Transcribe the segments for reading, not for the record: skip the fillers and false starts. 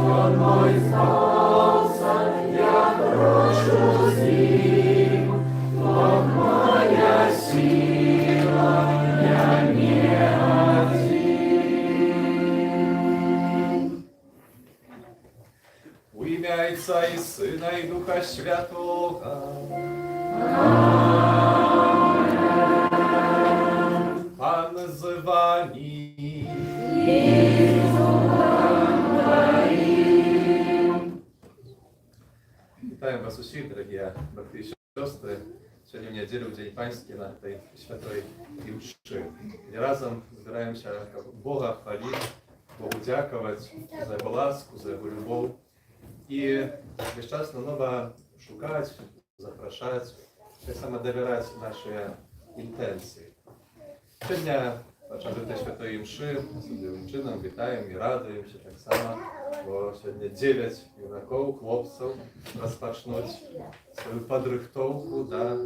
Он мой спасся, я прошу с ним, Бог моя сила, я не один. У ім'я Отця і Сина, і Духа Святого. Пан з вами. Вітаємо вас усіх, дорогі брати і сестри. Сьогодні в неділю, в День Панський, на этой святой мши. І разом збираємося Бога хвалити, Богу дякувати за Його ласку, за Його любов. І весь час наново шукати, запрошати, так само довіряти наші інтенції. Сьогодні, почав до Святої Мши, особливим чином вітаємо і радуємося так само, бо сьогодні 9 юнаків, хлопців розпочнуть свою підрихтовку до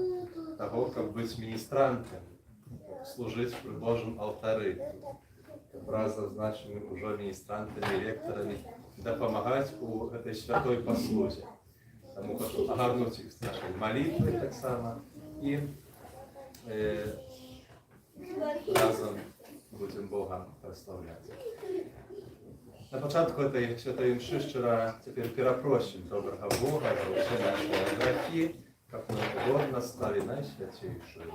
того, як бути міністрантами, служити при Божому алтарі, разом з нашими уже міністрантами, ректорами, допомагати у этой святой послузі. Тому хочу огарнути їх з нашої молитви так само і разом будемо Бога прославляти. На початку этой святой мши вчера теперь перепросим доброго Бога за все наши грехи, как мы угодно стали наисвятейшие.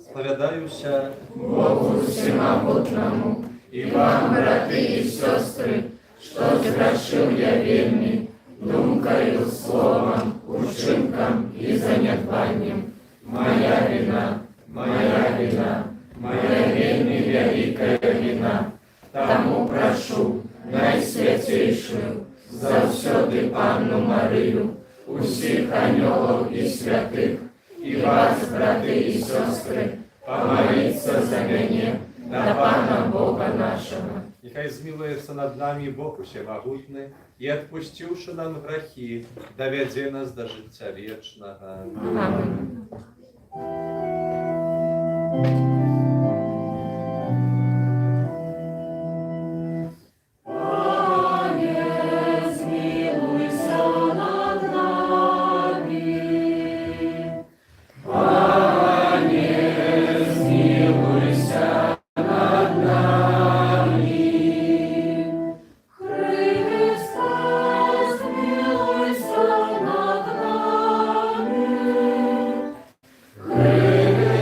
Сповідаюся Богу всемогутному, и вам, браты и сестры, что зграшил я вельми, думкою, словом, учинком и занедбанием. Моя вина, моя вина, моя вельми великая вина. Тому прошу найсвятейшую, завсёды Панну Марию, усіх анёлов и святых, и вас, браты и сестры, помолиться за меня, на Пана Бога нашего. Нехай змилується над нами Бог усемогутний, і, відпустивши нам грехи, доведе нас до життя вічного. Аминь.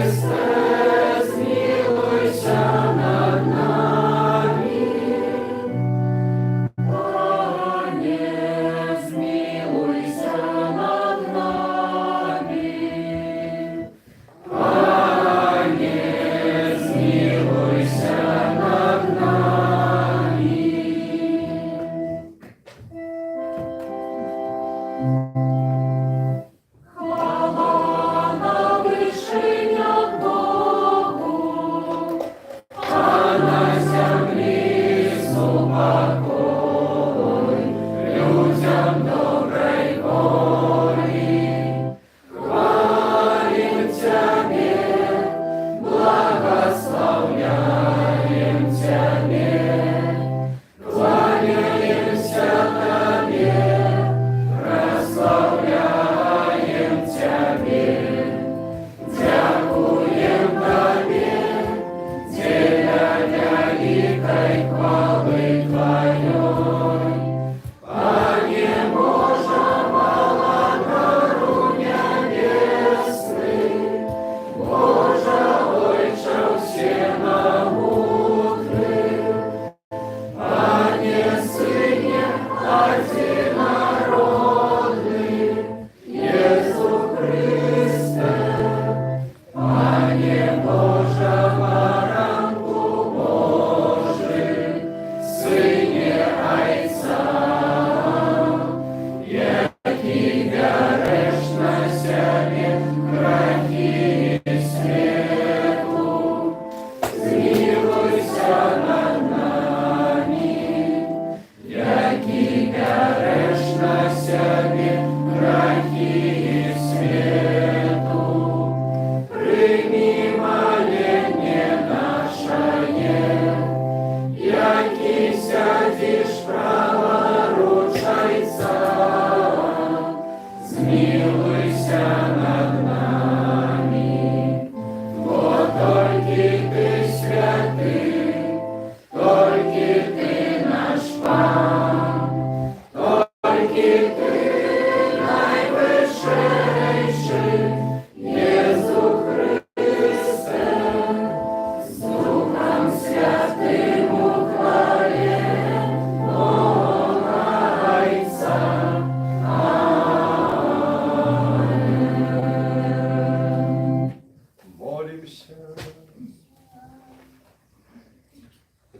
Христе,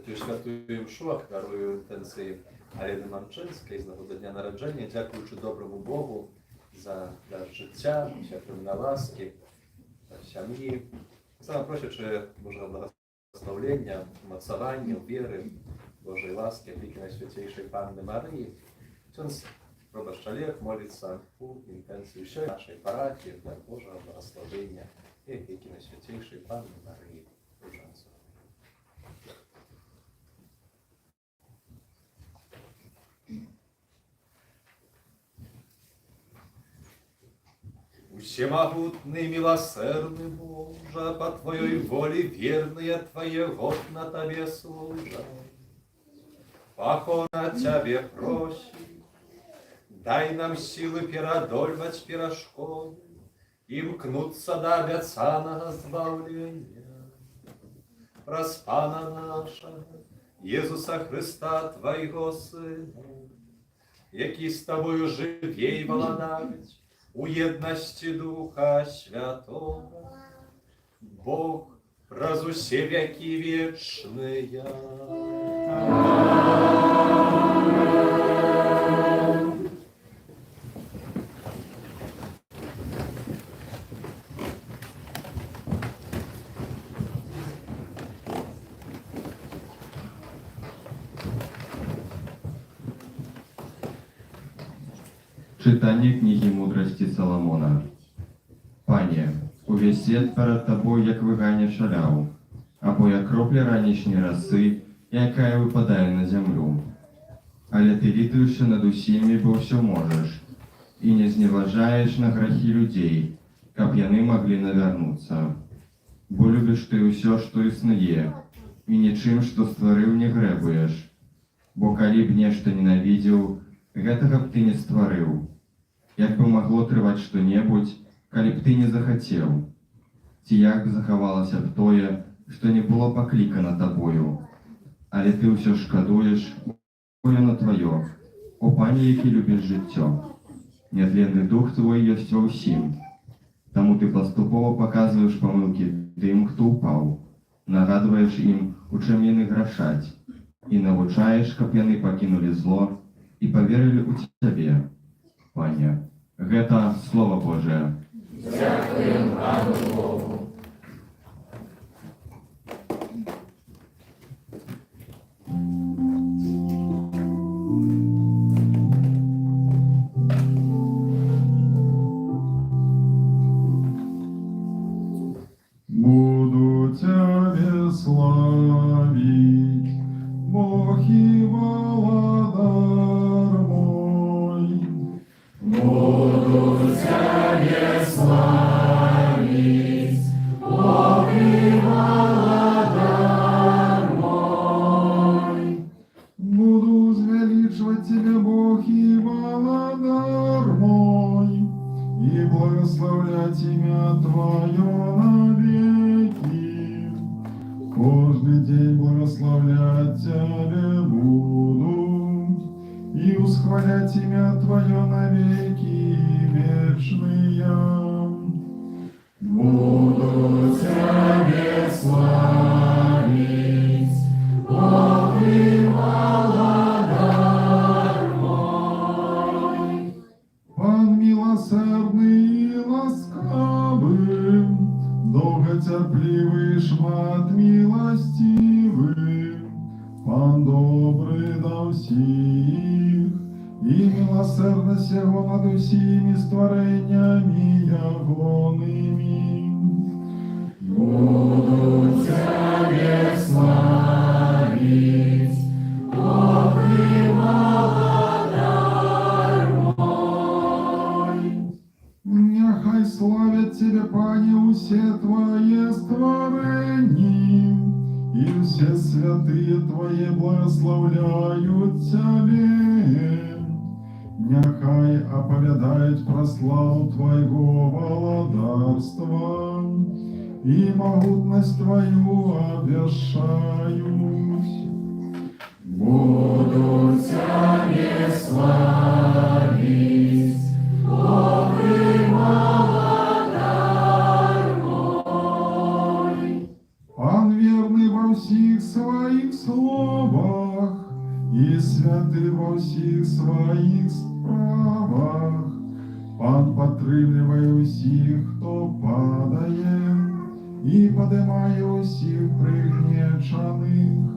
Святую Świętую Mszu, офіцерую інтенції Аріни Манчинської з нагоди Дня народження, дякуючи доброму Богу за дар життя, щедрення ласки, сім'ї. Саме просячи Божого благословення, моцування, віри, Божої ласки, опіки Найсвятейшої Панни Марії, ksiądz proboszcz Олег молится у интенцию еще нашей парафии для Божьего благословения и опеки Найсвятейшей Панны Марии Ружанцевой. Всемогутный, милосердный Боже, по Твоей воле верные Твои год на Тебе служат. Покорно Тебе просим, дай нам силы переодолевать пирожком и мкнуться до обетованного избавления. Проспана наша, Иисуса Христа, Твоего Сына, який з Тобою живей володавить, у єдності Духа Святого, Бог раз усе веки вечные. Читання книги мудрості Соломона. Пане, увесь свет перед тобою, як вигання шаляв, або як кроплі ранішні роси, яка випадає на землю. Але ти літаєш над усіми, бо все можеш, і не зневажаєш на грехи людей, каб яны могли навернуться. Бо любиш ти усе, що існує, і нічим, що створив, не гребуєш. Бо калі б нешта ненавидзеў, гэтага б ты не стварыў. Як бы магло трываць што-небудзь, калі б ты не захацеў? Ці як захавалася б тое, што не было паклікана табою? Але ты ўсё шкадуеш, бо яно тваё. О, Пане, які любіш жыццё! Нятленны дух твой ёсць ва ўсім. Таму ты паступова паказваеш памылкі тым, хто ўпаў, нагадваеш ім, у чым яны грашаць, і навучаеш, каб яны пакінулі зло і поверили у Тебе. Пане, гэта Слово Божие. Дякуємо Пану Богу. Буду Тебе славить, Бог и Владар мой. Буду Тебе славить, Бог и Владар мой. Буду звеличивать Тебя, Бог и Владар мой, и благословлять имя Твое навеки. Каждый день благословлять Тебя буду, и усхвалять имя Твое навеки вечные. Буду Тебе славить, Бог и Владар мой. Пан милосердный и ласкавый, долготерпливый, шмат милостивый, Пан добрый до всіх, и милосердность Его над усіми створеннями ягоними. Буду Тебе славить, Бог и Владар мой. Нехай славят Тебя, Пане, усе Твои створения, и все святые Твои благословляют Тебе. Нехай оповедают про славу Твоего владарства, и могутность Твою обвешают. Буду Тебе славить, Бог и Владар мой. Пан верный во во всіх своїх словах і святий во всіх своїх справах. Пан підтримує усіх, хто падає, і подимає усіх пригнічених.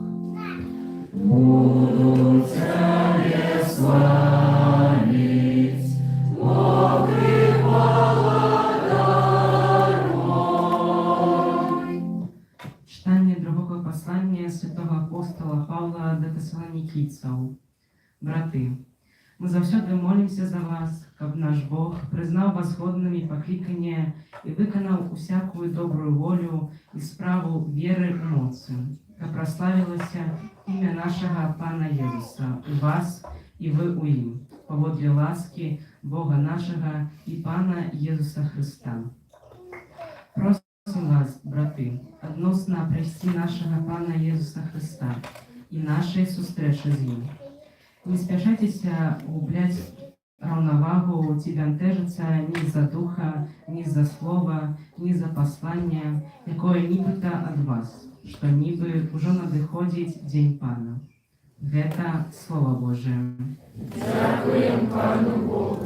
Буду Тебе славить, мокрый володарой. Читание другого послания святого апостола Павла до Тессалоникийцев. Браты, мы завсёды молимся за вас, каб наш Бог признал вас годными покликания и выконал усякую добрую волю и справу веры и моцы, как прославилось имя нашего Пана Иисуса у вас и вы у им, поводле ласки Бога нашего и Пана Иисуса Христа. Просим вас, браты, односно прости нашего Пана Иисуса Христа и нашей зустрічі з ним. Не спішайтеся углублять равновагу, тягантежиться ні за духа, ні за слова, ні за послання, якое нібито від вас, що ніби уже надиходить День Пана. Гэта Слово Божие. Дякуємо Пану Богу.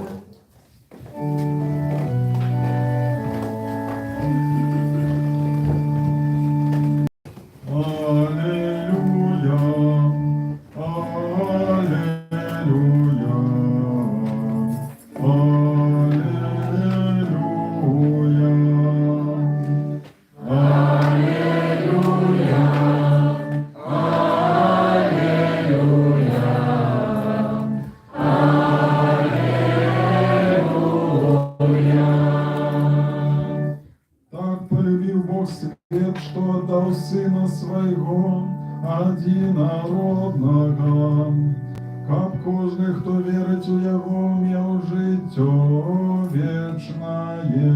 Аллилуйя, аллилуйя, аллилуйя. Так полюбил Бог свет, что отдал Сына Своего одинородного, каб кожний, хто вірить у Його, м'яв життя вічне.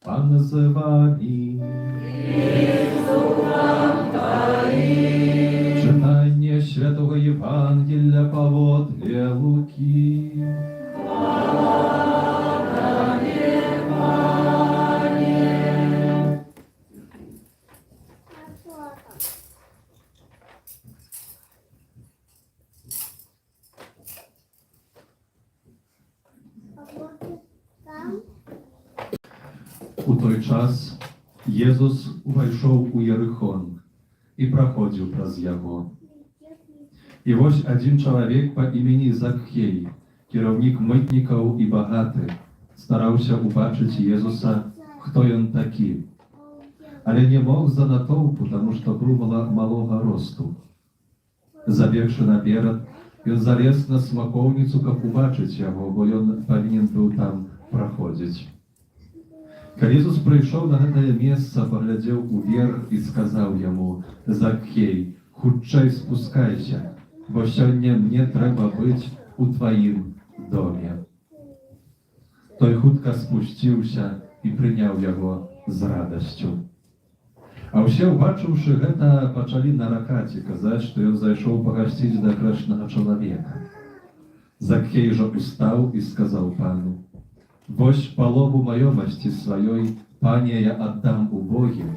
Pan z wami. Czytanie Świętego Ewangelia powodle Łuki. У той час Jezus увайшоў у Ерыхон і праходзіў праз яго. І вось адзін чалавек па імені Закхей, кіраўнік мытнікаў і багаты, стараўся убачыць Езуса, хто ён такі, але не мог з-за натоўпу, таму што быў малога росту. Забегшы наперад, ён залез на смакоўніцу, каб убачыць яго, бо ён павінен быў там праходзіць. Калі Ісус прыйшоў на гэтае месца, паглядзеў уверх і сказаў яму: «Закхей, хутчэй спускайся, бо сёння мне трэба быць у тваім доме». Той хутка спусціўся і прыняў яго з радасцю. А ўсе, убачыўшы гэта, пачалі наракаць і казаць, што ён зайшоў пагасціць да грэшнага чалавека. Закхей жа устаў і сказаў пану: «Вось палову маёмасці сваёй, пане, я аддам убогім,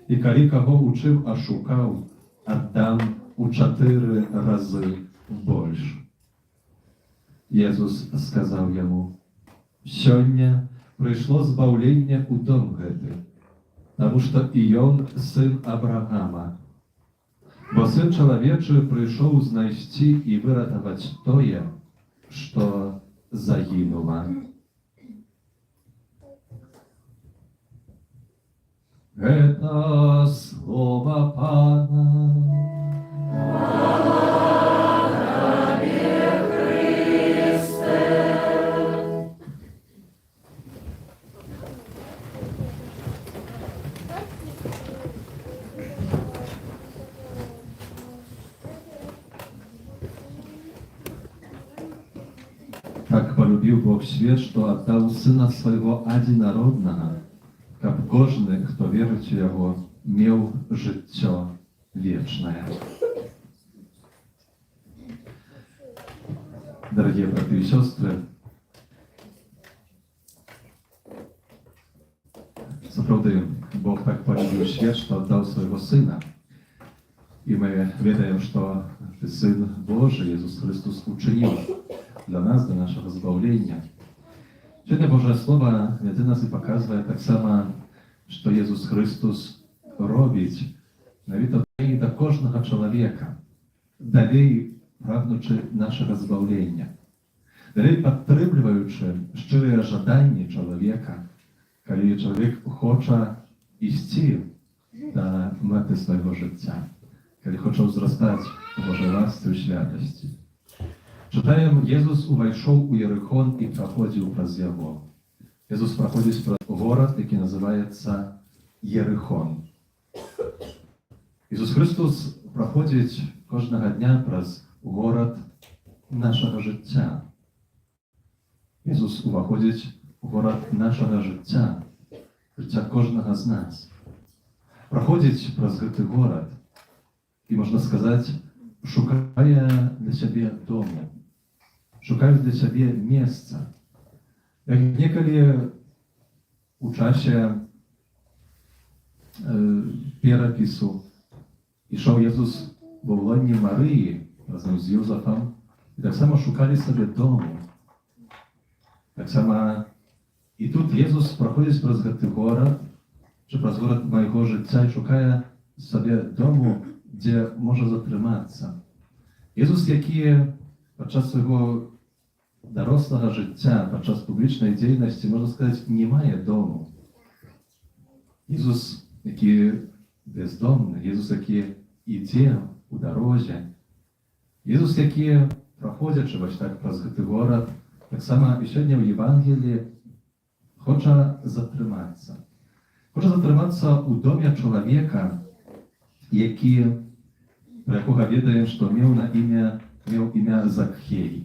і калі каго ў чым ашукаў, аддам у 4 разы больш». Езус сказаў яму: «Сёння прыйшло збаўленне ў дом гэты, таму што і ён сын Абрагама. Бо сын чалавечы прыйшоў знайсці і выратаваць тое, што загінула». Это слово Пана. Так полюбил Бог свет, что отдал Сына Своего одинородного, каб кожны, хто верыць у яго, меў жыццё вечное. Дорогие братья и сестры, сапраўды Бог так полюбил свет, что отдал своего Сына. И мы ведаем, что Сын Божий, Иисус Христос, учинил для нас, для нашего избавления. Сегодня Божье Слово веде нас и показывает так само, что Иисус Христос робить навіть до кожного чоловіка, далей прагнучи нашого збавлення, далей підтримуючи щирі жаданні чоловіка, коли чоловік хоче йти до мети свого життя, коли хоче зростати в Божій ласці і святості. Читаємо, Єсус увійшов у Єрихон і проходив през його. Єсус проходить през город, який називається Єрихон. Ісус Христос проходить кожного дня през город нашого життя. Ісус увіходить у город нашого життя, життя кожного з нас. Проходить през цей город і, можна сказати, шукає для себе дому, шукає для себе місця. Як неколи у часі перепису ішов Єсус в лоні Марії разом з Йозефом і так само шукали собі дому. Так само і тут Єсус проходить през цей город, чи през город моєго життя і шукає собі дому, де може затриматися. Єсус, який під час свого дорослого життя, під час публічної діяльності, можна сказати, не має дому. Ісус, який бездомний, Ісус, який йде у дорозі, Ісус, який, проходячи ось так през цей город, так само і сьогодні в Євангелії хоче затриматися. Хоче затриматися у домі чоловіка, про якого відаємо, що мав ім'я Закхей.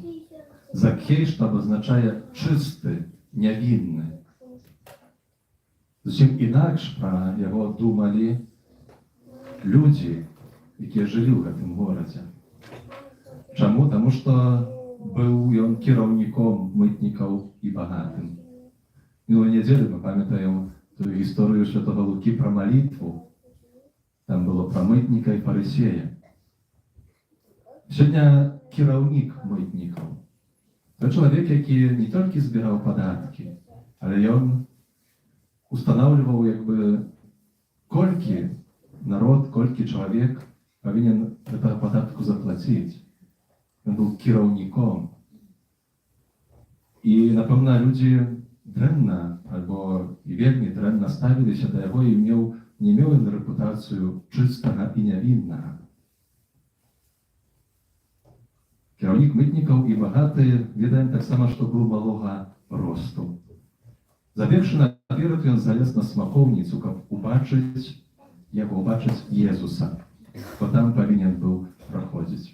Закхей, що означає чистий, невинний. Зовсім інакше про його думали люди, які жили в цьому городі. Чому? Тому що був він керівником митників і багатим. Минулої неділі ми пам'ятаємо ту історію Святого Луки про молитву. Там було про митника і фарисея. Сьогодні керівник митників. Це чоловік, який не тільки збирав податки, але він устанавливав, якби, кольки народ, кольки чоловік повинен этого податку заплатити. Він був керівником. І, напевно, люди древно, або і вельми древно ставилися до його і не мав він репутацію чистого і невинного. Керівник митників і багатий, відаємо так само, що був малого росту. Забігши наперед, він заліз на смоковницю, як побачить Єсуса, бо там повинен був проходити.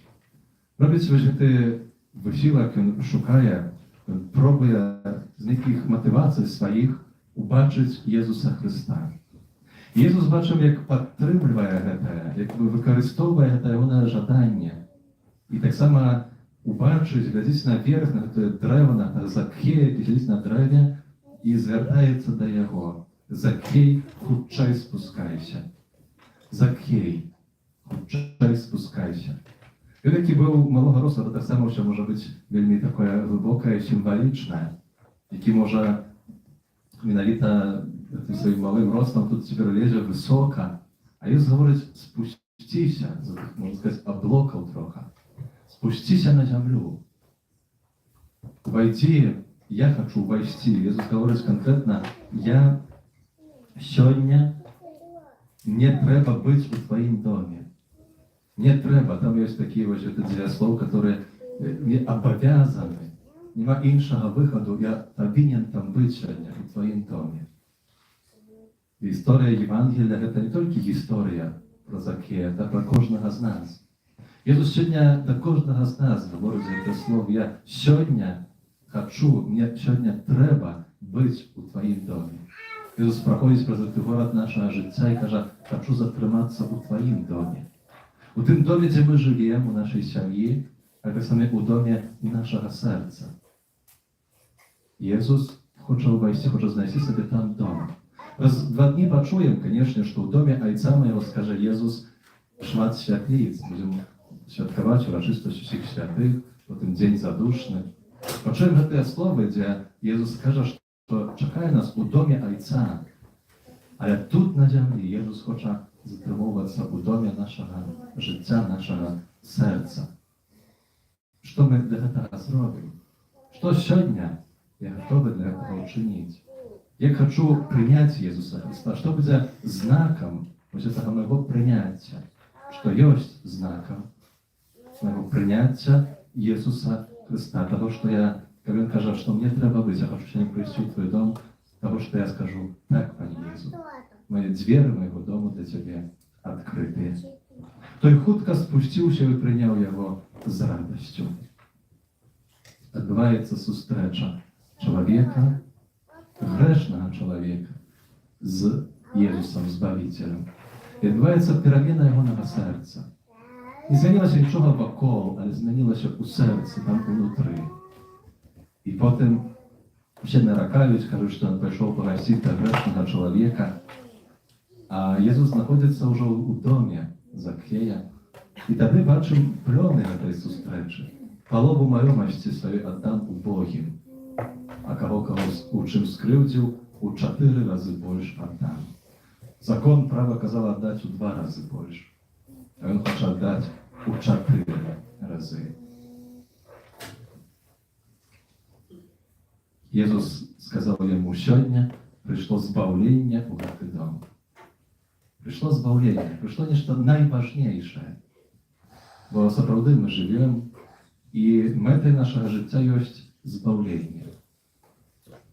Робить вижити висілок, він шукає, він пробує з яких мотивацій своїх убачить Єсуса Христа. Єсус бачив, як підтримує це, як використовує це його жадання. І так само убачить, глядить наверх, на це дерево, на Закхея, глядить на дерев'я і звертається до його. Закхей, хутчай спускайся. Закхей, хутчай спускайся. Він, який був малого росту, то так само, що може бути вельми таке глибоке і символічне, який може менавіта тим своїм малим ростом тут тепер лезе високо, а Ісус говорить, спустися, можна сказати, облокав трохи. Спустися на землю. Войти, я хочу войти. Ісус говорить конкретно, я сьогодні не треба бути у твоїм домі. Не треба. Там є такі ось дієслов, які не обов'язані. Нема іншого виходу, я повинен там бути сьогодні у твоїм домі. Історія Євангелія – це не тільки історія про Закхея, це про кожного з нас. Ісус сьогодні до кожного з нас говорить за це слово. Я сьогодні хочу, мені сьогодні треба бути у твоїм домі. Ісус проходить через цей город нашого життя і каже, хочу затриматися у твоїм домі. У тим домі, де ми живемо, у нашій сім'ї, а так само у домі нашого серця. Єсус хоче увійти, хоче знайти собі там дом. Раз 2 дні почуємо, звісно, що в домі Отця Моєго, скаже Єсус, шмат святлиць. Будемо святкувати урочистость усіх святих, потім День задушний. Почуємо ті слова, де Єсус каже, що чекає нас у домі Отця. Але тут на землі Єсус хоче затримуватися у домі нашого життя, нашого серця. Що ми для цього зробимо? Що сьогодні я готовий для цього вчинити? Я хочу прийняти Ісуса Христа. Що буде знаком ось цього моєго прийняття? Що є знаком моєго прийняття Ісуса Христа? Того, що я, як Він каже, що мені треба бути, я хочу сьогодні прийти в твій дом, того, що я скажу, так, Пане Ісус, мої двері моєго дому для Тебе відкриті. Той хутко спустився і прийняв його з радістю. Відбувається зустріча чоловіка, грешного чоловіка з Єсусом, Збавителем. Відбувається переміна його серця. Не змінилося нічого вокол, але змінилося у серці, там внутрі. І потім ще наракають, кажуть, що він прийшов погасити грешного чоловіка. А Єсус знаходиться вже у домі Закхея. І тоді бачимо пльони на тій зустрічі. Полову маємості свою віддам убогим, а кого у чим скривдив, у 4 рази більше віддам. Закон право казав віддати у 2 рази більше, а він хоче віддати у 4 рази. Єсус сказав йому, сьогодні прийшло збавлення у цей дом. Прийшло збавлення, прийшло нечто найважніше. Бо справді ми живемо, і метою нашого життя є збавлення.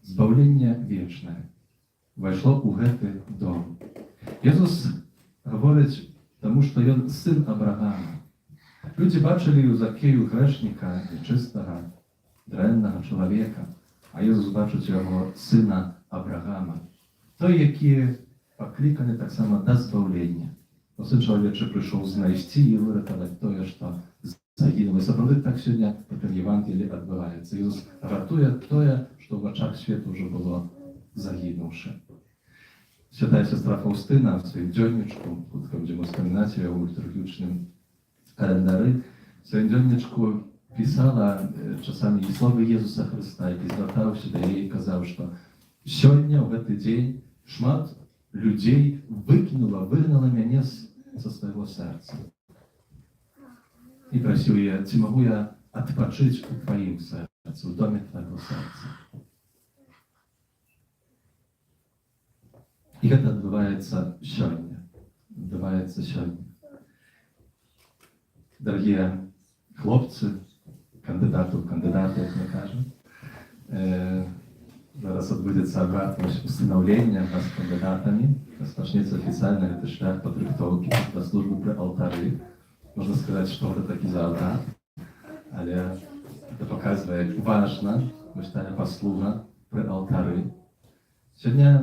Збавлення вічне. Війшло у цей дом. Ісус говорить, тому що Він син Авраама. Люди бачили у Закею грешника, нечистого, древнього чоловіка, а Ісус бачить його сина Авраама. Той, який покликаний так само до збавлення. Син чоловічий прийшов знайти і вирятувати те, що загинуло. І справді так сьогодні в цьому Євангелії відбувається. Ісус рятує те, що в очах світу вже було загинувши. Свята сестра Фаустина в своїм дневничку, тут будемо вспоминати його у літургічному календарі, в своїм дневничку писала часами і слова Ісуса Христа, який звертався до її і казав, що сьогодні, в цей день, шмат людей вигнало мене со свого серця. І просив я, чи можу я відпочити у твоїм серці, у домі твого серця. І це відбувається сьогодні. Відбувається сьогодні. Дорогі хлопці, кандидати, як ми кажемо, зараз відбудеться обряд установлення вас кандидатами. Розпочнеться офіційно цей шлях підготовки до служби при алтарі. Можна сказати, що це таки за обряд, але це показує, як важна вистає послуга при алтарі. Сьогодні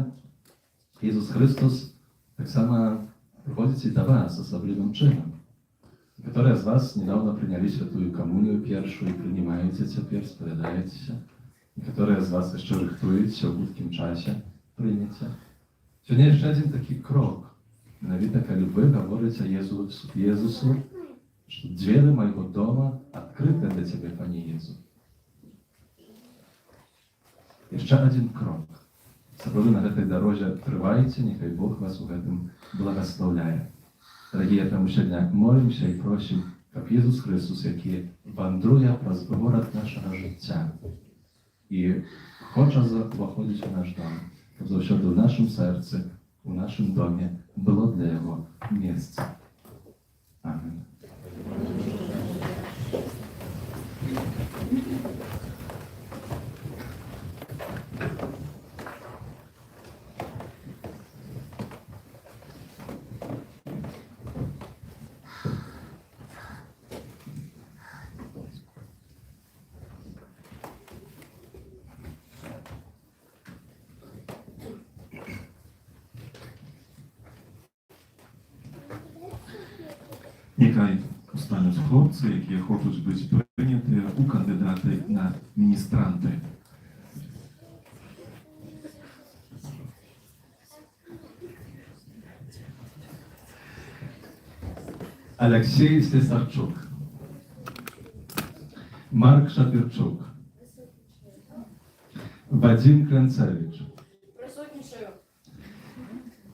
Ісус Христос так само приходить і до вас особливим чином. Некоторые из вас недавно приняли святую коммунию первую и принимаете теперь, споведаетесь. Некоторые из вас еще рихтуються в будь-яким часі прийняття. Сьогодні ще один такий крок. Навіть коли ви говорите Єсусу, що двері моєго дома відкриті для тебе, Пане Єсу. Ще один крок. Справді на этой дорозі тривайте, нехай Бог вас у этом благословляє. Дорогі, тому сьогодні молимося і просимо, як Ісус Христос, який вандрує през город нашого життя і хоче заходити в наш дом, щоб завжди в нашому серці, у нашому домі було для Його місце. Амінь. Нехай устануть хлопці, які хочуть бути прийняті у кандидати на міністранти. Алексей Слесарчук, Марк Шапірчук, Вадим Кранцевич, Присутнішаю.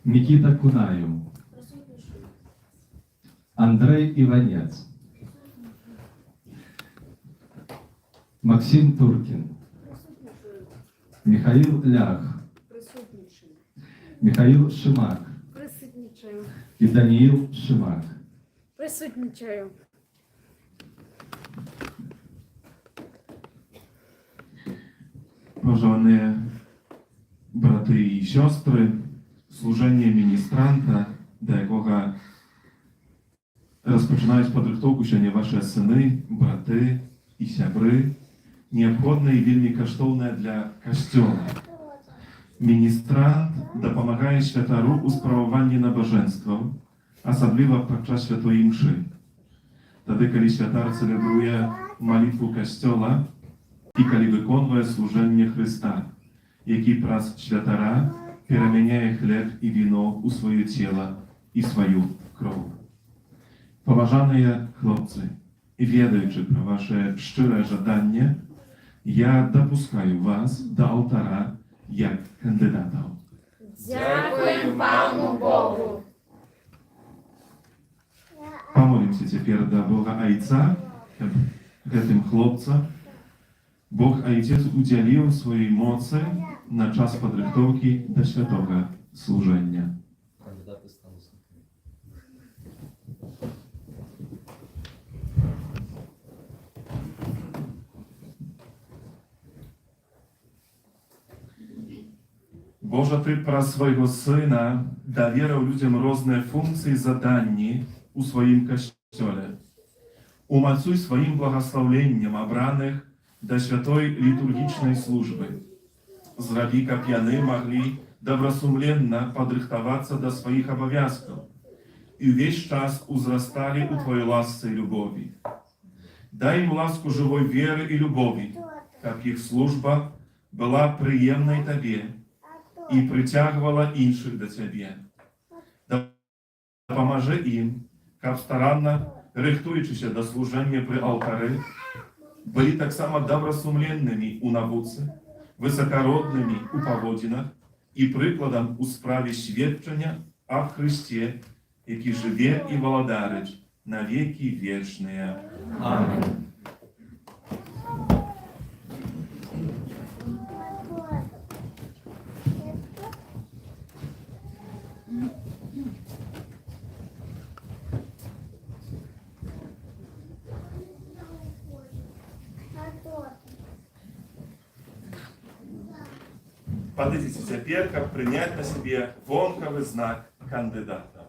Микита Кунаєв, Присутнішаю. Андрей Іванець, Максим Туркін, Присутнішаю. Михаил Лях, Присутнішаю. Михаил Шимак Присутнічаю. і Даниил Шимак. Присутнічаю. Pożądane braty i siostry, służenie ministranta, do якого розпочинають підготовку сьогодні ваші сини, брати і сябри, необхідне і вельми коштовне для Костьола. Міністрант допомагає святару у справуванні набоженства, особливо підчас святої мши. Тоді, коли святар целебрує молитву Костьола, і коли виконує служення Христа, який праз святара переміняє хліб і віно у своє тіло і свою кров. Поважані хлопці, і ведаючи про ваше щире жадання, я допускаю вас до алтара як кандидатів. Дякуємо Пану Богу. Помолимся теперь до Бога Отца, этим хлопцам. Бог Отец уделил своей моцы на час подготовки до святого служения. Кандидати стануть святими. Боже, Ty про swojego Syna dowierał ludziom różne funkcje i zadania u swoim Kościele. Umacуj swoim błogosławleniem obranych do świętej liturgicznej służby. Zrobi, как яны могли добросумленно подрыхтоваться до своих обовязков и весь час узрастали у Твоей ласцы и любови. Дай им ласку живой веры и любови, как их служба была приемной Тебе и притягивала інших до Тебе. Допоможи им, как старанно, рихтуючися до служения при алтаре, были так само добросумленными у науці, високородними у поводинах і прикладом у справі свідчення о Христі, який живе і володарить на віки вічні. Амінь. Подойдите теперь, как принять на себе вонковый знак кандидата.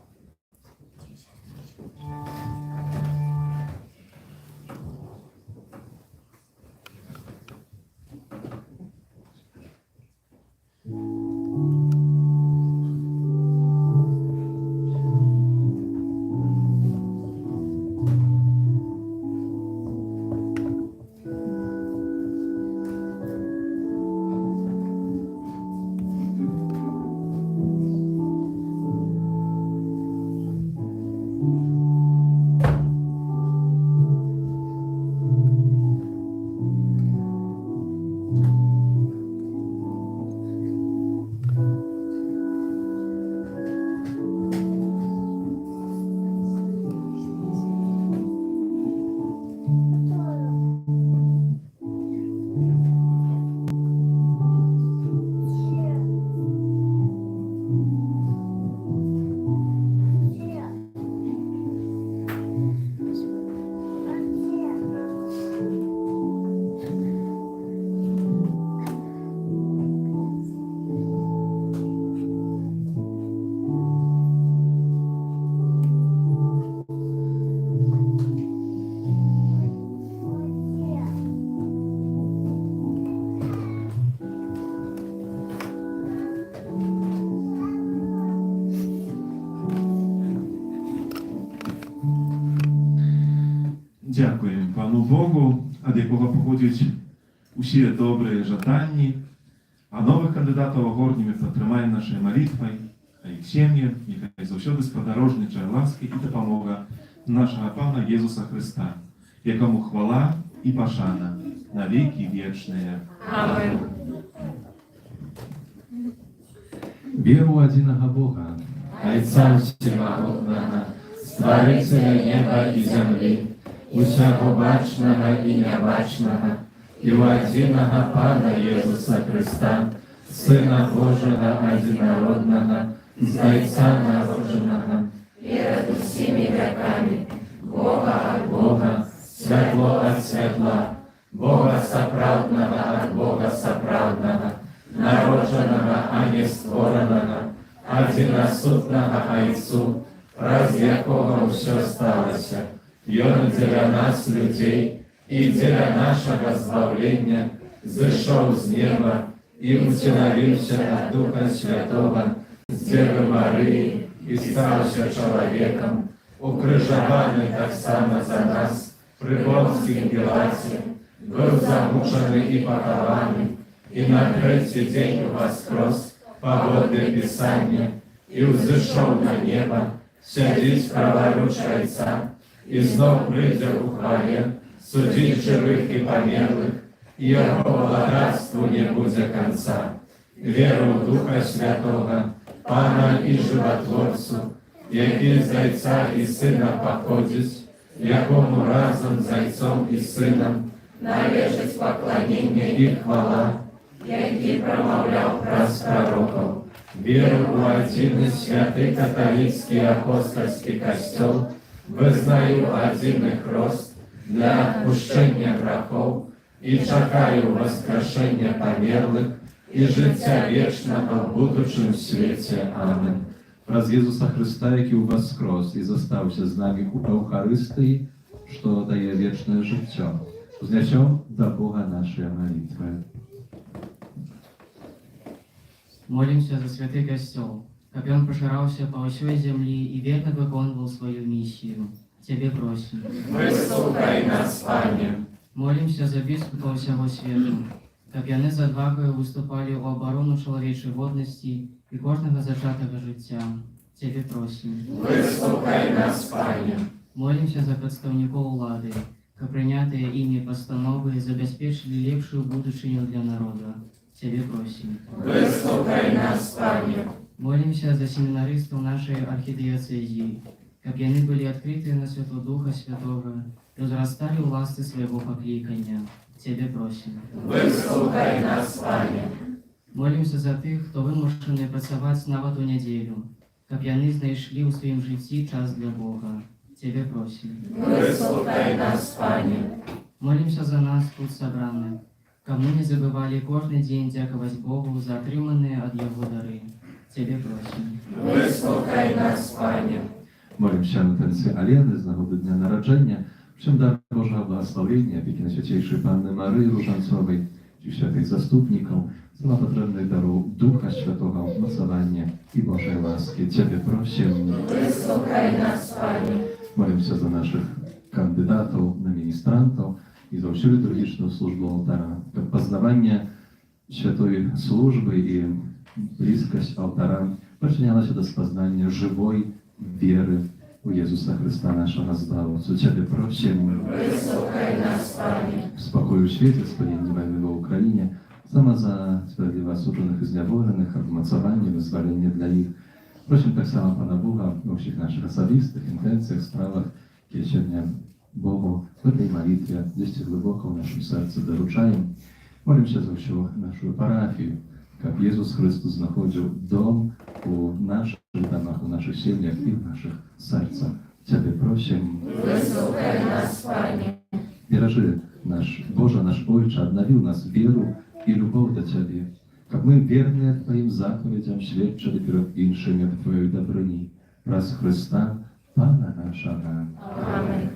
Дякуємо Пану Богу, від якого походять усі добрі жаданні, а нових кандидатів огорніми підтримаємо нашою молитвою, а їх сім'ї, нехай завжди сподорожничає ласки і допомога нашого Пана Єсуса Христа, якому хвала і пошана на віки вічні. Amen. Веру одиного Бога, Отца Всемогутного, Створителя неба и земли, усяго бачного и небачного, и у одиного Пана Иисуса Христа, Сына Божьего одинородного, с Отца народженного, перед всеми веками, Бога от Бога, светло от светла, Бога соправдного от Бога соправдного, народженного, а не створенного, одиносутного Отцу, раз якого все сталося, и Он для нас, людей, и для нашего збавлення, зійшов з неба и утеловився от Духа Святого, с Девы Марии, и стався человеком, укрыжованный так само за нас, при Понтии Пилате, был замучений и похований, и на третий день воскрес, погоды Писания, и взошел на небо, сядить праворуч Отца, и знов придя у хвале, судить живых и померлых, и Его владарству не будет конца. Веру в Духа Святого, Пана и Животворцу, який з Отця і Сина походить, якому разом з Отцом і Сином належить поклоніння і хвала, який промовляв праз пророков. Веру у один святий католицький апостольський костел, визнаю один хрост для відпущення грехов і чекаю воскрешення померлих і життя вічного в будучому світі. Амен. Раз Єсуса Христа, який воскрес і застався з нами у Евхаристії, що дає вічне життя, узнесем до Бога наші молитви. Молимся за святый костел, как он поширался по всей земли и верно выполнил свою миссию. Тебе просим. Вислухай нас, Пане. Молимся за біскупа всього світу, как яны з адвагою выступали у оборону чоловічої годності і кожного зачатого життя. Тебе просим. Вислухай нас, Пане. Молимся за представников улады, как прийнятые ими постановы забезпечили лепшую будущую для народа. Тебе просим. Вислухай нас, Пане. Молимся за семинаристов нашей архидиоцезии, как яны были открыты на светло Духа Святого и возрастали у власти своего покликания. Тебе просим. Вислухай нас, Пане. Молимся за тих, хто вимушений працювати навіть у неділю, как яны знайшли у своїм житті час для Бога. Тебе просим. Вислухай нас, Пане. Молимся за нас тут собраних, как мы не забывали кожний день дяковать Богу за отриманные от Його дари. Тебе просим. Вислухай нас, Пане. Молимся на танці Алени з нагоди дня народження, всім дар Божого благословення, опіки Найсвятейшої Панни Марії Ружанцової, всіх святих заступників, сама потребних дару Духа Святого, мацування і Божої ласки. Тебе просим. Вислухай нас, Пане. Молимся за наших кандидатів на міністрантів і за всю літургічну службу алтара, як познавання святої служби і близькість алтара причинялася до спознання живої віри у Єсуса Христа, нашого Збавцю. Тебе просим. Вислухай нас, Пане. Спокою в світі, сподівання війни в Україні, саме за справедливо осуджених і зневолених, обмацування, визволення для їх. Просим так само Пана Бога во всіх наших особистих інтенціях, справах, які сьогодні Богу в этой молитве, здесь глубоко в нашем сердце доручаем. Молимся за всю нашу парафію, как Иисус Христос находил дом у наших домах, у наших семьях и в наших сердцах. Тебе просим. Вислухай нас, Пане. Бережи наш Боже, наш Отче, обновил нас веру и любовь до Тебе, как мы, верные Твоим заповедям, свідчили перед іншими в Твоей добрині. Раз Христа, Пана нашого. Амен.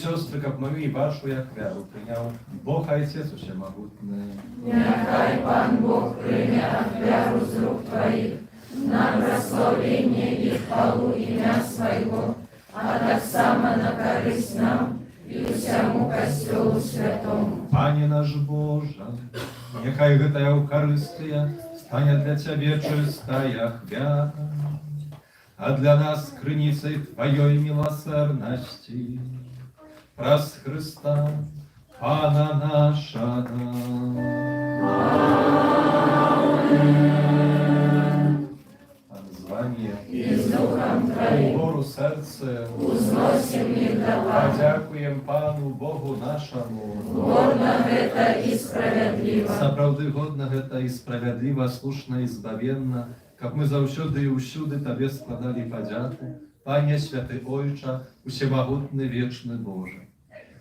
siostry, jak moją i waszą, jak wiarę przyjął Bóg Ojciec Wszechmogutny. Niechaj Pan Bóg przyjmie ofiarу z rąk Twoich na prosławienie i chwalu imienia swojego, a tak samo na korzyść nam i всему Kościołu Świętemu. Panie nasz Boże, niechaj ta Eucharystia stanie dla Ciebie czysta jak wiara, a dla nas krynicей Twojej miłosierności. Przez Chrysta, Pana naszego. Pan z Wami I z duchem Twoim Boru serce. uznosimy ich do Pana. Dziękuję Panu Bogu naszemu. Godna гэта i sprawiedliwa. Сапраўды годна гэта і справядліва, слушна і збавенна, каб мы заўсёды і ўсюды Табе складалі падзяку, Пане святы Ojcze, усемагутны вечны Боже.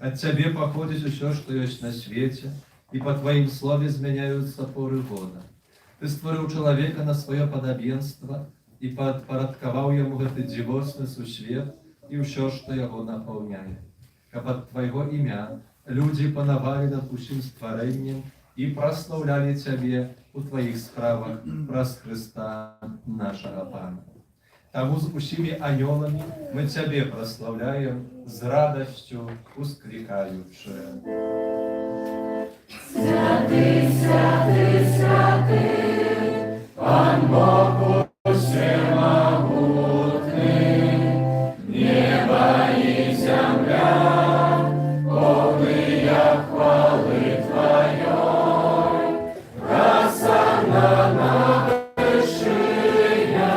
Ад Цябе паходзіць усё, што ёсць на свеце, і па Тваім слове змяняюцца поры года. Ты стварыў чалавека на сваё падабенства і падпарадкаваў яму гэты дзівосны сусвет і ўсё, што яго напаўняе. Каб ад Твайго імя людзі панавалі над усім стварэннем і праслаўлялі Цябе у Тваіх справах праз Хрыста нашага Пана. Таму з усімі анёламі мы Цябе праслаўляем з радасцю усклікаючы. Святый, святый, святый, Пан Бог всемогутный, небо и земля, полные хвалы Твоей, Просанна вышия,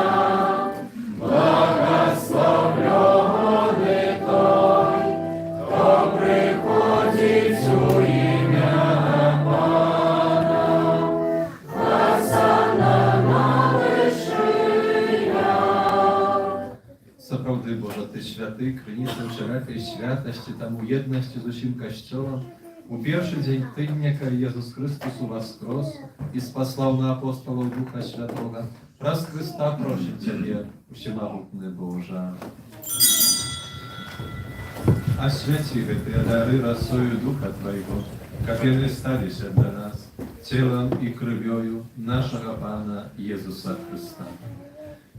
благословленный Той, кто приходит у имя Pana. Просанна вышия. Сапраўды, Божа, Ты святы, крыніца ўсялякай святасці, таму єднасці з усім Касцёлам. У першы дзень тыдня, калі Єзус Христос уваскрос і спаслаў на апостолаў Духа Святога, праз Христа просім Цябе, усемагутны Божа. Асвяці гэтыя дары расою Духа Твайго, каб яны сталіся для нас целам і крывёю нашага Пана Езуса Христа.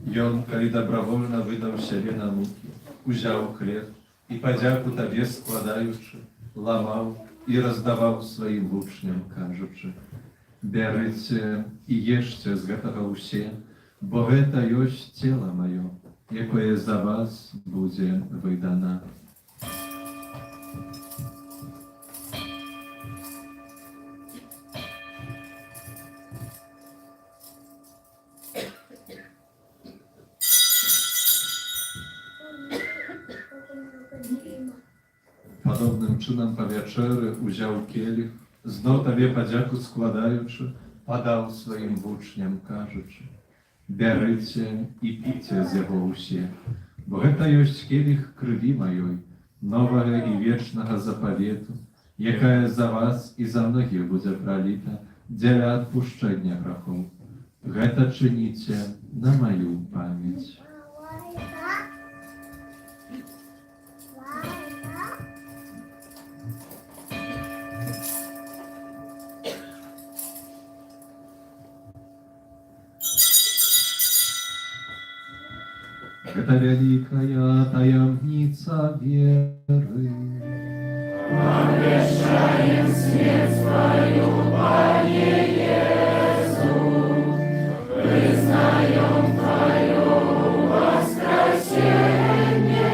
Ён, калі добровольно выдаў сябе на мукі, узяў хлеб і падзяку Табе складаючы, ламаў і раздаваў сваім вучням, кажучы: «Бярыце і ешце з гэтага ўсе, бо гэта ёсць цела маё, якое за вас будзе выдана». Podobnym czynem po wieczery uziął kielich, znów Tobie podziaku składający, podał swoim włóczniom, każuczy: «Bierzcie i pijcie z jego usie, bo to jest kielich krwi mojej, nowego i wiecznego zapowietu, jaka za was i za mnogich będzie prolita, dla odpuszczenia grzechów. To czynicie na moją pamięć». Это великая таямница веры. Обещаем смерть Твою, Пане Иисус, признаем Твое воскресение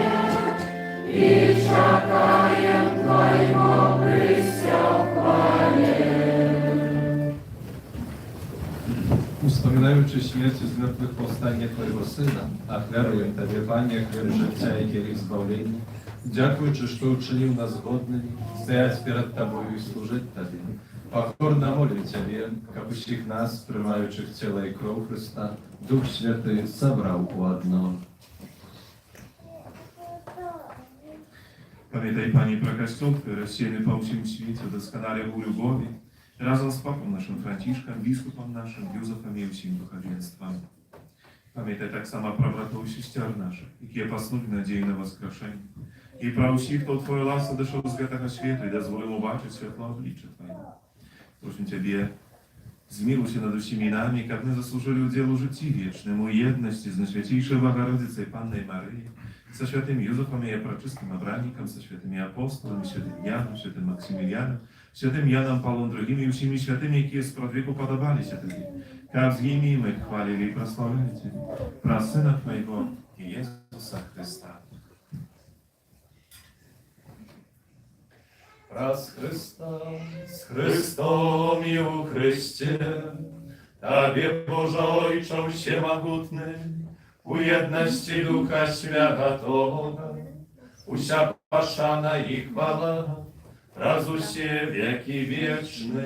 и чекаем Твоего прися в хвале. Wspominający śmierci z mертвых powstanie Twojego Syna, ofiaruję Tobie, Panie, chleb życia i kielich zbawienia. Dziękuję Ci, że uczynił nas godnymi, стоять перед Тобою и служить Тебе. Покорно молю Ciebie, abyś ich nas, приймаючих ciała i krов Христа, Дух Святий собрал у одно. Pamiętaj, Panie, про Kościół, który rozsiany po всем świecie doskonale w любові, razem z papą naszym Franciszkiem, biskupem naszym, Józefem i всім духовенством. Pamiętaj tak samo про братов и сестер наших, які поснули надію на воскрешение, І про всіх, хто Твою ласку дійшов з святого світу і дозволив убачити світло обличчя Твоє. Просим Тебе, zmiłuj się nad всіми нами, як ми заслужили уділу житті вічному, єдності з Найсвятейшою Богородицею Панною Марією, со святым Юзефом и прочистым обранником, со святыми апостолами, святым Яном, святым Максимилианом, святым Яном Павлом другим и всеми святыми, які з продвіку подобалися Тобі. Как з ними ми хвалили и прославляли Тебе. Про Сына Твоего Иисуса Христа. Раз Христом, z Chrystom i u Chryście, Tobie Boże Ojczą Всемогутny, u jedności Ducha Świętego, usia paszana i chwała, raz usie wieki wieczne.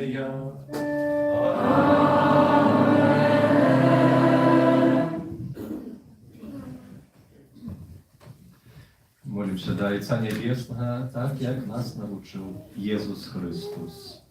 Молимся до Отца Небесного, так як нас навчив Єсус Христос.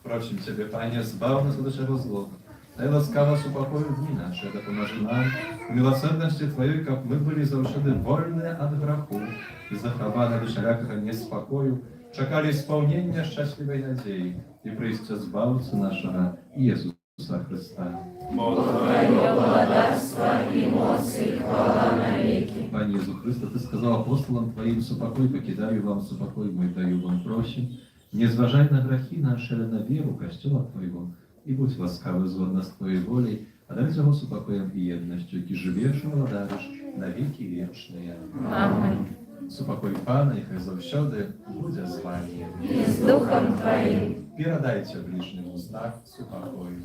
Просим Ciebie, Panie, zbaw nas od wszego złego. Daj łaskawa upokoju dni nasze, допоможи нам в милосердности Твоей, как мы были завжди вольны от греху и захованы до всякого неспокою, чекали исполнения счастливой надеи и прийстя збавцу нашего Иисуса Христа. Пане Иисус Христе, Ты сказал апостолам Твоим, супокой покидаю вам, супокой мой даю вам, просим, не зважай на грехи наши, але на віру Костюла Твоего, і будь ласкавий згодно з Твоєю волею, а дай цього супокоєм і єдністю, які живеш і владариш на віки вічні. Амінь. Супокой Пана, нехай завсюди буде з вами. І з Духом Твоїм. Передайте ближнім узнак супокою.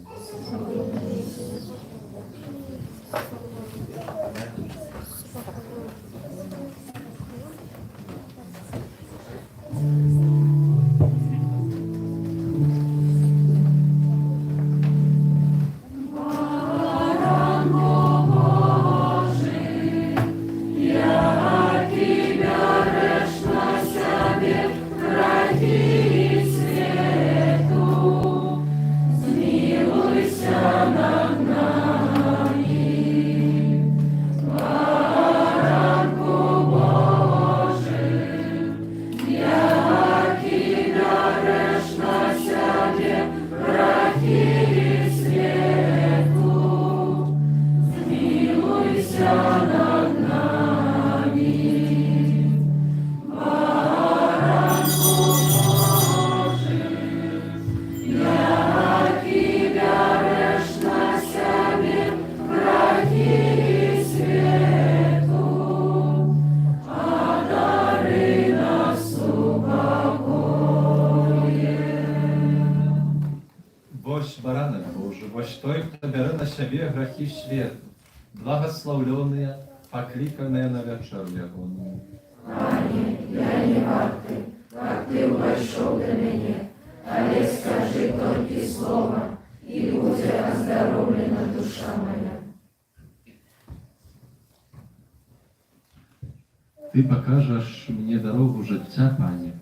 Вость баранок Божий, вость той, хто бере на себе грехи світу, благословленные, покликанные на вечер ягону. Пане, я не вартий, как Ты вошел до меня, але скажи только слово, и будет оздоровлена душа моя. Ты покажешь мне дорогу життя, Пане,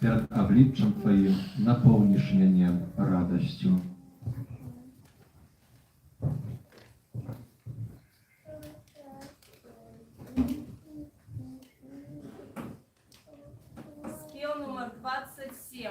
перед обличчям Твоим наполнишь меня радостью. Скилл номер 27.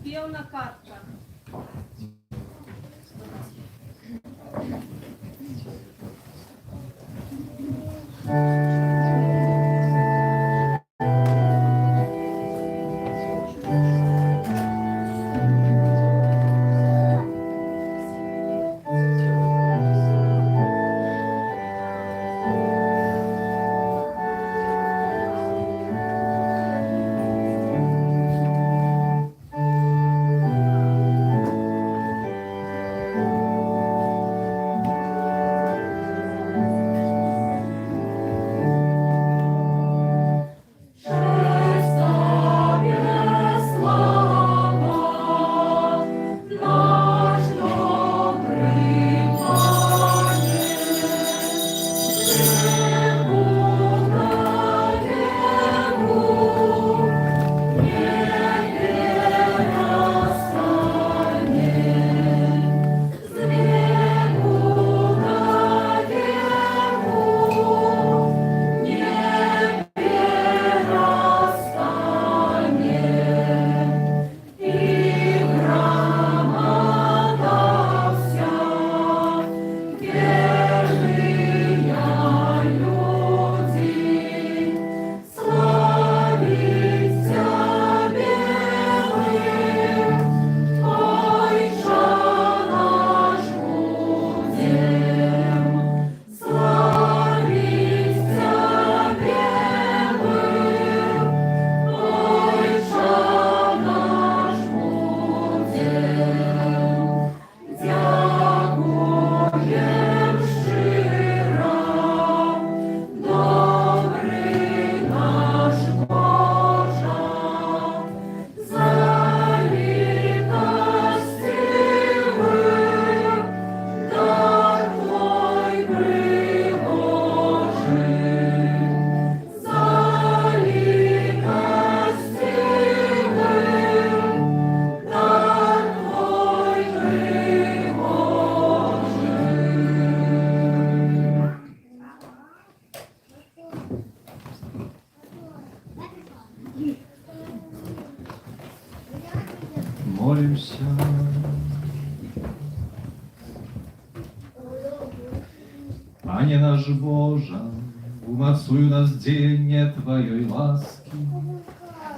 Співна картка. Молимся. Пане наш Боже, умацуй нас дзеянне Твоей ласки,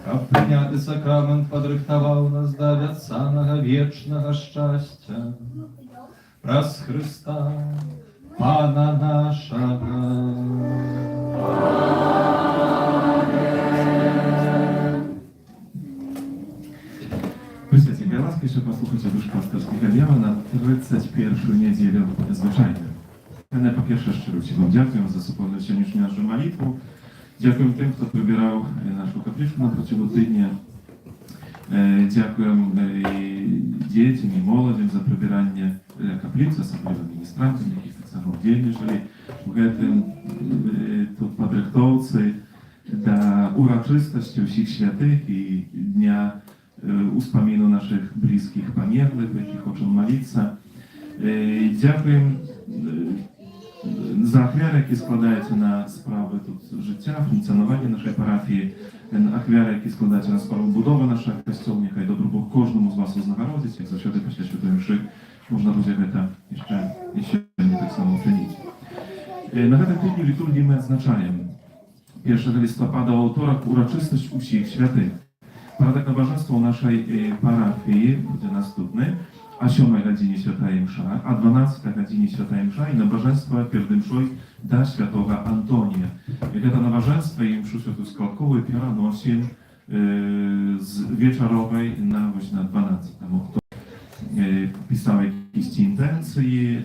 каб прыняты сакрамент падрыхтаваў нас да абяцанага вечнага шчасця. Праз Христа, Пана нашага. Аминь. Ci Wam dziękuję za wspólną dzisiejszą naszą modlitwę. Dziękuję tym, kto wybierał naszą kapliczkę na przeciwko tygodnia. Dziękuję dzieciom i młodziem za wybieranie kaplicy, особливо ministrantom, jakich tak samo udzielniczyli w tym тут podrychtowcy do uroczystości wszystkich świętych i dnia uspominu naszych bliskich pamiętnych, w jakich chcą modlić. Dziękuję za ofiary, jakie składacie na sprawę życia, funkcjonowania naszej parafii, ofiary, jakie składacie na sprawę budowy naszych kościołów. Niechaj dobry Bóg każdemu z Was uznagrodzić, jak zawsze po świętej mszy można będzie to jeszcze nie tak samo ocenić. Na tym tygodniu liturgii my odznaczajem 1 listopada o autorach uroczystość u wszystkich świętych. Porядок nabożeństwa u naszej parafii będzie następny. O 7 godzinie święta msza, a 12 godzinie święta msza i nabożeństwo przed mszą do świętego Antonia. Jak to nabożeństwo i mszu świętą składkową piora nosi z wieczorowej na właśnie na 12. Tam kto pisał jakieś intencje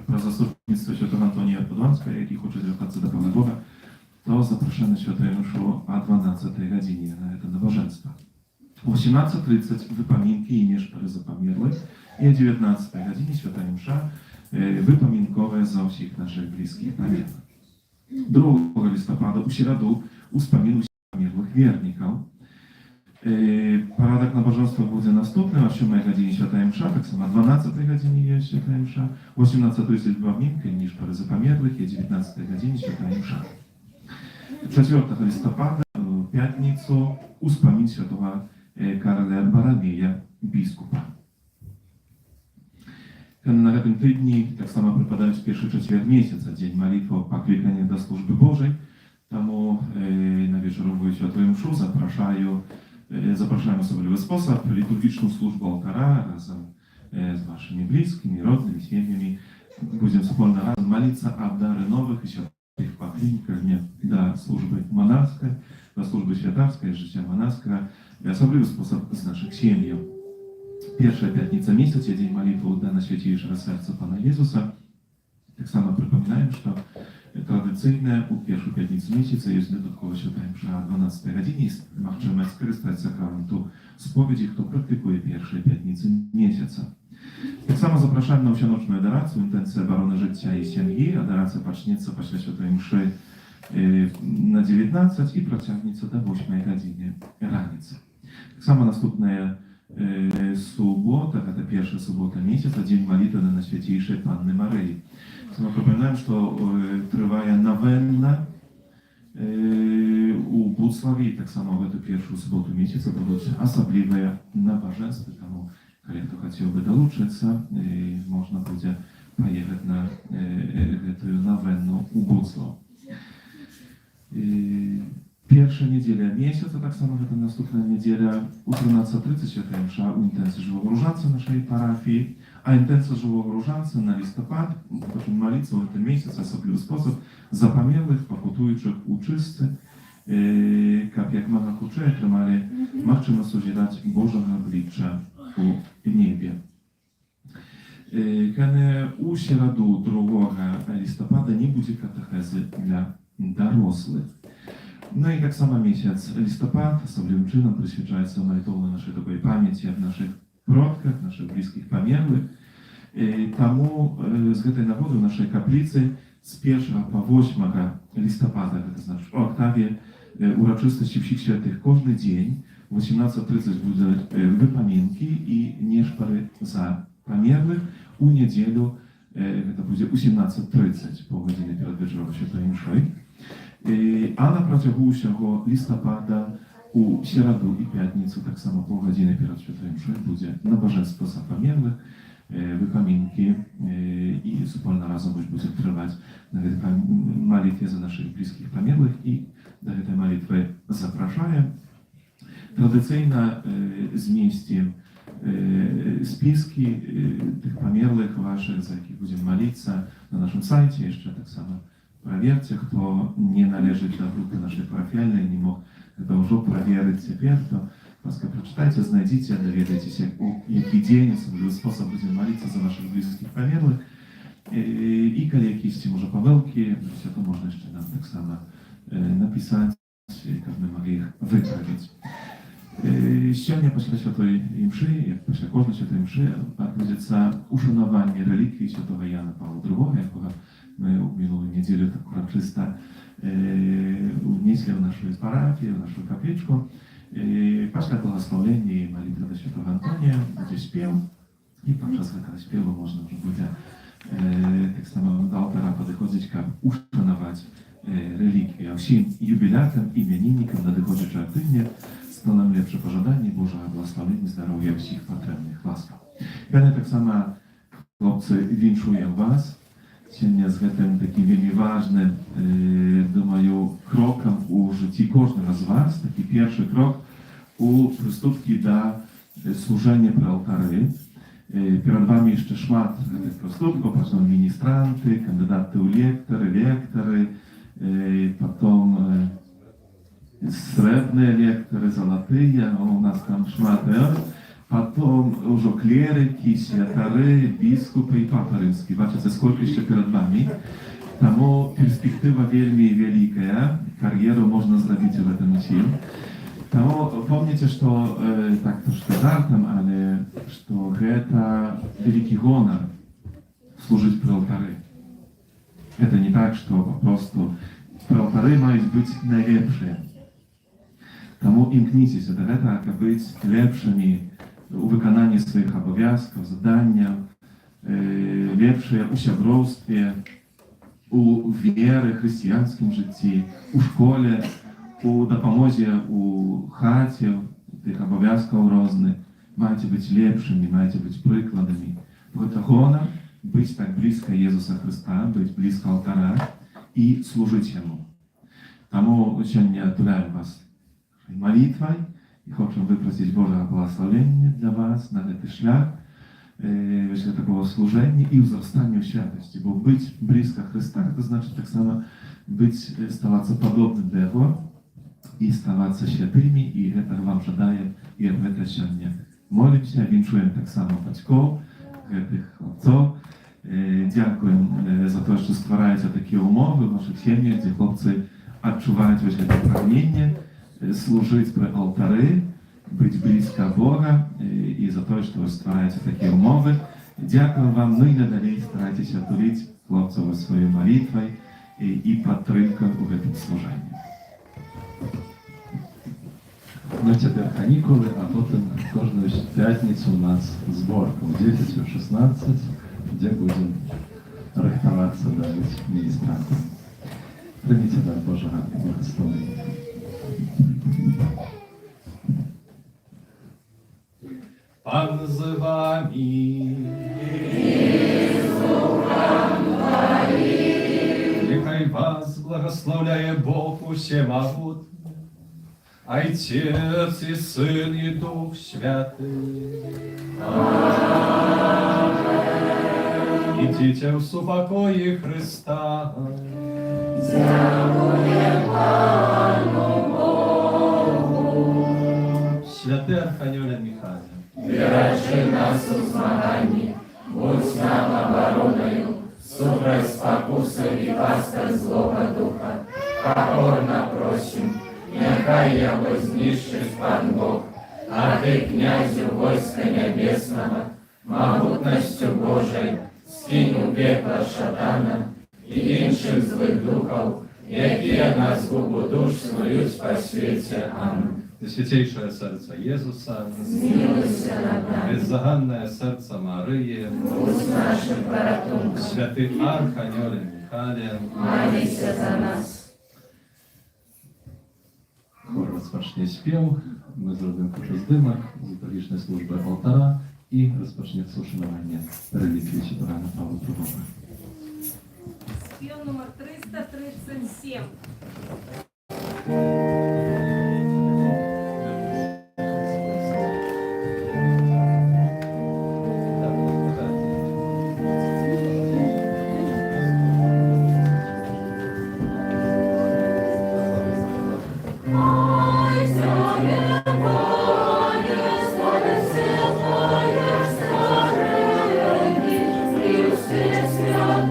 pro zastępnictwo świętego Antonia Podłanska, jakich uczy zwiertаться do Pana Boga, to zaproszony świętej mszu o 12 godzinie na to nabożeństwo. O 18:30 wypamiętki i nieszpary zapamiętłych i o 19 godzinie święta msza wypamiętkowe za wszystkich naszych bliskich pamiętnych. 2 listopada u środu uspominu zapamiętłych wierników. Porядок nabożeństwa będzie następny o 7 godzinie święta msza, tak samo o 12 godzinie jest święta msza, o 18:30 wypamiętki i nieszpary zapamiętłych i o 19 godzinie święta msza. 4 listopada w piątnicę uspomин świętego Karola Baramieja, biskupa. Na tym tygodniu, tak samo przypadając pierwszy czwartek miesiąca, dzień modlitwy o poklикanie do służby Bożej, temu na wieczorową świętą mszę zapraszają osobliwy sposób liturgiczną służbę ołtarza razem z waszymi bliskimi, rodnymi, świętymi. Będziemy wspólnie razem modlić o dary nowych i świętych poklикanie do służby monarskiej, do służby świętarskiej, życia monarskiego, w osobliwy sposób z naszych księgi. Pierwsza piątnica miesiąca, dzień modlitwy do Najświętszego Serca Pana Jezusa. Tak samo przypominają, że tradycyjne u pierwszej piątnicy miesiąca jest dodatkowo święta msza o 12 godzinie. Możemy skorzystać z sakramentu spowiedzi, kto praktykuje pierwszej piątnicy miesiąca. Tak samo zapraszamy na usianoczną adorację, intencję obrony życia i sięgi, adoracja pacznieca pośle świętej mszy na 19 i prociągnięcie do 8 godziny ranicy. Tak samo następne sobota, to pierwsza sobota miesiąca, dzień modlitwy na Najświętszej Panny Maryi. Samo przypominam, że trwa nowenna u Budzławie, tak samo w tę pierwszą sobotę miesiąca będą osobliwe nabożeństwa. Tam, kto chciałby dołączyć, można będzie pojechać na tę nowennę u Budzław. Pierwsza niedziela miesiąca, tak samo jak następna niedziela, u 13:30 święta msza u intencji żywego różańca naszej parafii, a intencja żywego różańca na listopad, będziemy modlić w tym miesiącu w osobliwy sposób za pamiętnych, pokutujących uczysty, jak mamy uczy, otrzymali możemy spodziewać Bożego oblicza u niebie. U środu 2 listopada nie będzie katechezy dla dorosłych. No i tak samo miesiąc listopad osobliwym czynom przyświęcający modlitwą naszej dobrej pamięci w naszych przodkach, naszych bliskich pamiętnych. Temu z tej nawodu naszej kaplicy z 1 po 8 listopada, to znaczy w oktawie uroczystości wszystkich świętych każdy dzień w 18:30 będą wypamiętki i nieszpary za pamiętnych. U niedzielu to będzie 18:30 po godzinie przed wieczorem świętej mszy. A na przeciwko listopada u środu i piątnicę tak samo po godzinie przed świętej mszy będzie nabożeństwo za pamiętnych, wypamiętki i wspólna razem będzie trwać na modlitwie za naszych bliskich pamiętnych i do tej modlitwy zapraszają. Tradycyjna zmieścimy spiski tych pamiętnych waszych, za jakich będziemy modlić na naszym sajcie, jeszcze tak samo проверьте, kto nie należy do grupy naszej parafialnej, nie mógł już проверить теперь, to ласка, przeczytajcie, znajdziecie, dowiedzecie się, jaki dzień, w sposób będziemy modlić za naszych bliskich pamiętnych. I kali jakieś może Pawełki, to można jeszcze nam tak samo napisać, każdy może ich wyprawić. Сёння пасля святой імшы, як пасля кожнай святой імшы, адбудзецца ушанаванне рэліквіі святого Яна Павла II, якога мы ў мінулую нядзелю так урачыста унеслі ў нашу парафію, ў нашу каплічку. Пасля благаслаўлення і малітвы да святого Антонія будзе спеў, і падчас гэтага спеву можна ўжо будзе так само да алтара падыходзіць, каб ушанаваць рэліквію. А ўсім юбілятам, імяніннікам надыходзячага тыдня нам лепше пожадання Божого благословення, здоров'я всіх потрібних ласкав. Я так само, хлопці, віншую вас сьогодні з гэтым таким вельми важним, думаю, кроком у житті кожного з вас, такий перший крок у приступці до служення при алтарі. Перед вами jeszcze шмат гэтых приступків, потім міністранти, кандидати у лектори, потім srebrne lektory, zолотые, у нас там шматер, потом уже клерики, святары, бискупы и папа римский. Бачите, сколько еще перед вами. Тому перспектива вельми великая, карьеру можно сделать в этом усилии. Тому помните, что так то что жартом, але что это великий гонор служить при алтаре. Это не так, что просто при алтаре мають быть наилепшие. Тому імкніцеся до гэтага, каб быць лепшымі у выкананні сваіх абавязкаў, заданняў, лепшыя у сяброўстве, у веры, хрысціянскім жыцці, у школе, у дапамозе у хаце, тых абавязкаў розных. Маеце быць лепшымі, маеце быць прыкладамі. Гэта гонар быць так блізка Езуса Хрыста, быць блізка алтара і служыць Яму. Таму сёння туляем вас молитвой и хотим выпросить Божьего благословения для вас на этот шлях, для такого служения и возрастания в святости. Бо быть близко Христа, это значит так само быть, оставаться подобным для Его и оставаться святыми, и это вам жадает, и в это сегодня молимся, віншуем так само батьков, этих отцов. Дякуємо за те, що створюються такі умови в ваших сім'ях, де хлопці відчувають ось це прагнення служить при алтари, быть близко Бога, и за то, что вы створяете такие умовы. Дякую вам, ну и надалей старайтесь отулить хлопцев своей молитвой и подтримкой в этом служении. Ну, теперь каникулы, а потом каждую пятницу у нас сборка в 10:16, где будем рахтоваться, давить министрантам. Примите дар Божьего благословения. Pan z wami. Niechaj was błogosławia Bóg Всемогутny, Ojciec i Syn i Duch Święty. Idźcie w spokoju Chrysta. Święty Archaniołе Michale, Бережи нас у змаганні, будь нам обороною, супроть спокуси і пастор злого духа. Покорно просим, нехай його знищить Пан Бог, а ти, князю войска небесного, могутностью Божой, скинь у пекла шатана і інших злих духов, які на згубу душ снують по світі. Амінь. Najświętejsze serce Jezusa, Zmiłuj się nad nami, bezzaganne serce Maryi, будь нашим порятунком, Święty Archaniole Michale, молися за нас. Хор розпочне спів, ми зробимо кучу здимок з літургічної служби алтара і розпочнеться ушанування реліквії Святого Яна Павла II. Спел номер 337. Святая,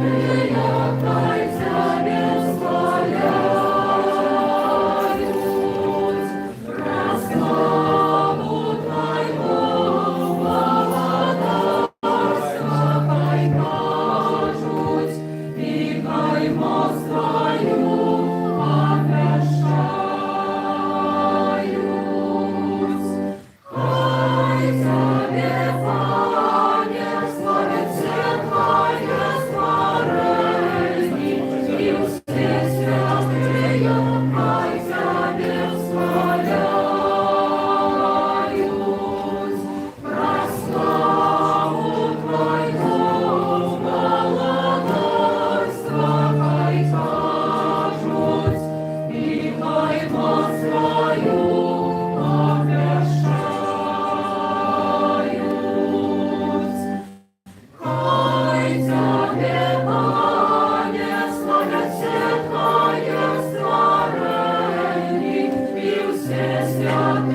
Отче святий,